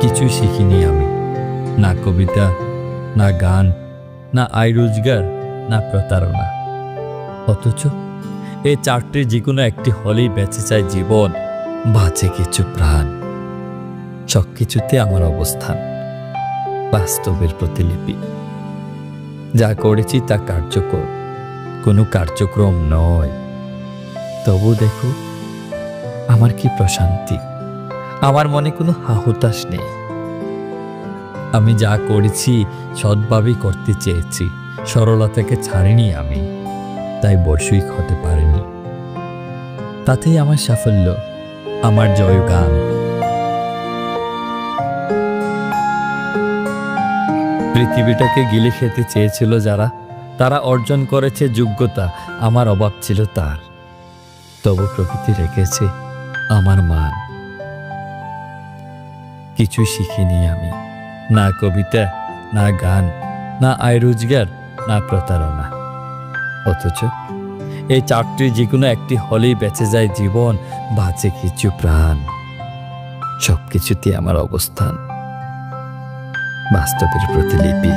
কিছুই শিখিনি আমি, না কবিতা, না গান, না আয় রোজগার, না প্রতারণা। অথচ এই চারটির যে কোনো একটি হলেই বেঁচে যায় জীবন, বাঁচে কিছু প্রাণ। সব কিছুতে আমার অবস্থান বাস্তবের প্রতিলিপি। যা করেছি তা কার্যকর, কোনো কার্যক্রম নয়। তবু দেখো আমার কি প্রশান্তি, আমার মনে কোনো হাহুতাশ নেই। আমি যা করেছি সৎভাবেই করতে চেয়েছি, সরলতাকে ছাড়িনি আমি, তাই বৈষয়িক হতে পারিনি। তাতেই আমার সাফল্য, আমার জয়গান। পৃথিবীটাকে গিলে খেতে চেয়েছিল যারা, তারা অর্জন করেছে যোগ্যতা, আমার অভাব ছিল তার। তবু প্রকৃতি রেখেছে আমার মান। কিছুই শিখিনি আমি, না কবিতা, না গান, না আয় রোজগার, না প্রতারণা। অথচ এই চারটির যে কোনো একটি হলেই বেঁচে যায় জীবন, বাঁচে কিছু প্রাণ। সবকিছুতে আমার অবস্থান বাস্তবের প্রতিলিপি।